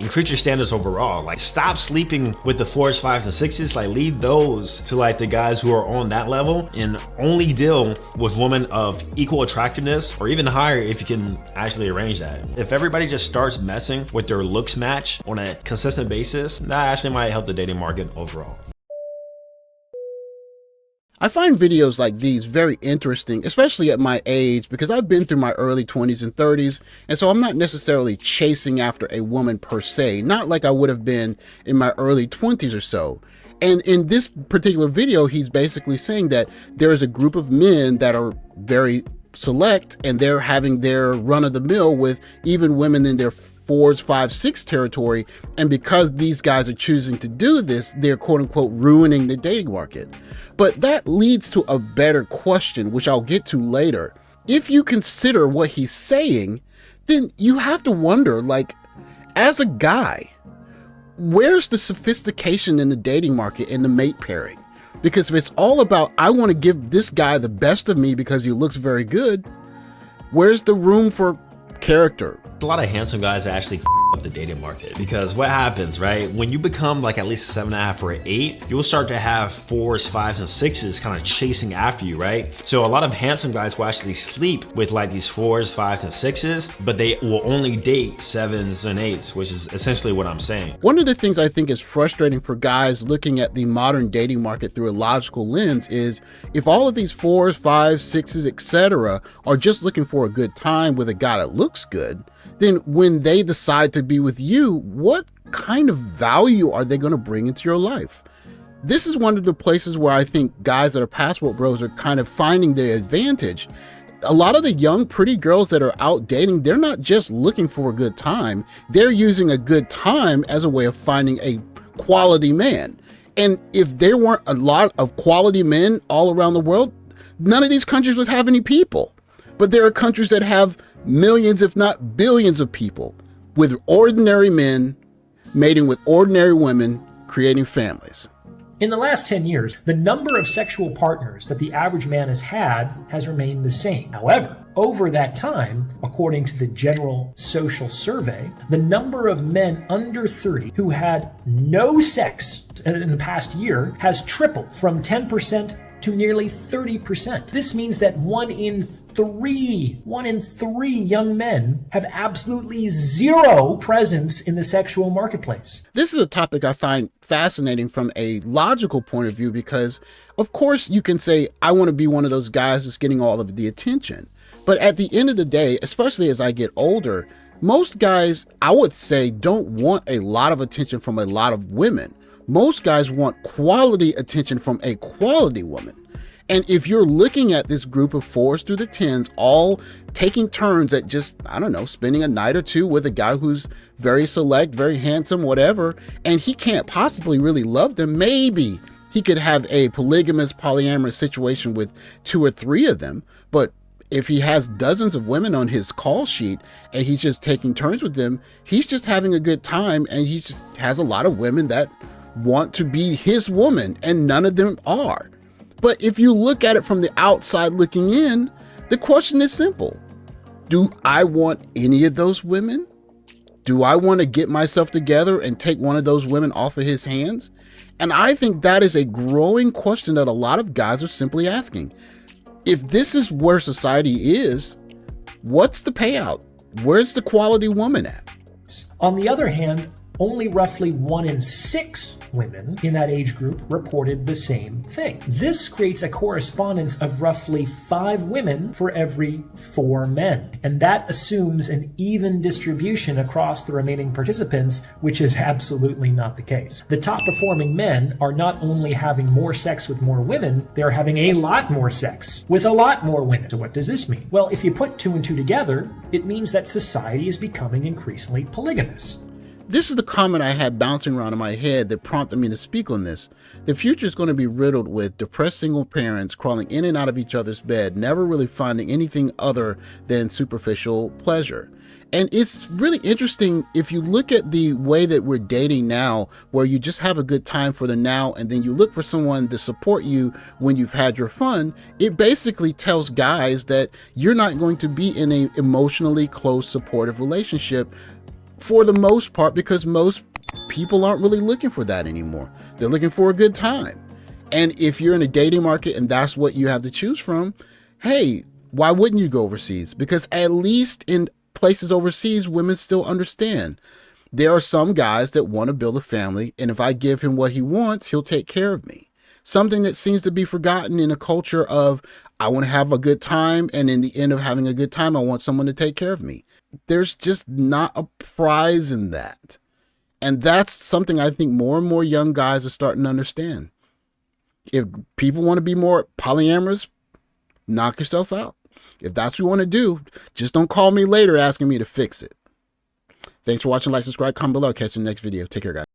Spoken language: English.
Increase your standards overall. Like, stop sleeping with the 4s, 5s, and 6s. Like, leave those to like the guys who are on that level, and only deal with women of equal attractiveness or even higher if you can actually arrange that. If everybody just starts messing with their looks match on a consistent basis, that actually might help the dating market overall. I find videos like these very interesting, especially at my age, because I've been through my early 20s and 30s, and so I'm not necessarily chasing after a woman per se, not like I would have been in my early 20s or so. And in this particular video, he's basically saying that there is a group of men that are very select, and they're having their run-of-the-mill with even women in their 4s, 5s, 6 territory, and because these guys are choosing to do this, they're quote-unquote ruining the dating market. But that leads to a better question, which I'll get to later. If you consider what he's saying, then you have to wonder, like, as a guy, where's the sophistication in the dating market and the mate pairing? Because if it's all about, I want to give this guy the best of me because he looks very good, where's the room for character? A lot of handsome guys that actually up the dating market, because what happens, right? When you become like at least a 7.5 or an 8, you'll start to have 4s, 5s, and 6s kind of chasing after you, right? So a lot of handsome guys will actually sleep with like these 4s, 5s, and 6s, but they will only date 7s and 8s, which is essentially what I'm saying. One of the things I think is frustrating for guys looking at the modern dating market through a logical lens is if all of these 4s, 5s, 6s, etc. are just looking for a good time with a guy that looks good, then when they decide to be with you, what kind of value are they going to bring into your life? This is one of the places where I think guys that are passport bros are kind of finding their advantage. A lot of the young, pretty girls that are out dating, they're not just looking for a good time. They're using a good time as a way of finding a quality man. And if there weren't a lot of quality men all around the world, none of these countries would have any people. But there are countries that have millions, if not billions of people with ordinary men mating with ordinary women, creating families. In the last 10 years, the number of sexual partners that the average man has had has remained the same. However, over that time, according to the General Social Survey, the number of men under 30 who had no sex in the past year has tripled from 10% to nearly 30%. This means that one in three young men have absolutely zero presence in the sexual marketplace. This is a topic I find fascinating from a logical point of view because, of course, you can say, I want to be one of those guys that's getting all of the attention. But at the end of the day, especially as I get older, most guys, I would say, don't want a lot of attention from a lot of women. Most guys want quality attention from a quality woman. And if you're looking at this group of 4s through the 10s, all taking turns at just, I don't know, spending a night or two with a guy who's very select, very handsome, whatever, and he can't possibly really love them, maybe he could have a polygamous, polyamorous situation with 2 or 3 of them. But if he has dozens of women on his call sheet and he's just taking turns with them, he's just having a good time, and he just has a lot of women that want to be his woman, and none of them are. But if you look at it from the outside looking in, the question is simple. Do I want any of those women? Do I want to get myself together and take one of those women off of his hands? And I think that is a growing question that a lot of guys are simply asking. If this is where society is, what's the payout? Where's the quality woman at? On the other hand, only roughly 1 in 6 women in that age group reported the same thing. This creates a correspondence of roughly 5 women for every 4 men. And that assumes an even distribution across the remaining participants, which is absolutely not the case. The top performing men are not only having more sex with more women, they're having a lot more sex with a lot more women. So what does this mean? Well, if you put 2 and 2 together, it means that society is becoming increasingly polygamous. This is the comment I had bouncing around in my head that prompted me to speak on this. The future is going to be riddled with depressed single parents crawling in and out of each other's bed, never really finding anything other than superficial pleasure. And it's really interesting if you look at the way that we're dating now, where you just have a good time for the now and then you look for someone to support you when you've had your fun. It basically tells guys that you're not going to be in an emotionally close, supportive relationship for the most part, because most people aren't really looking for that anymore. They're looking for a good time. And if you're in a dating market and that's what you have to choose from, hey, why wouldn't you go overseas? Because at least in places overseas, women still understand. There are some guys that want to build a family, and if I give him what he wants, he'll take care of me. Something that seems to be forgotten in a culture of, I want to have a good time, and in the end of having a good time, I want someone to take care of me. There's just not a prize in that. And that's something I think more and more young guys are starting to understand. If people want to be more polyamorous, knock yourself out. If that's what you want to do, just don't call me later asking me to fix it. Thanks for watching. Like, subscribe, comment below. Catch you in the next video. Take care, guys.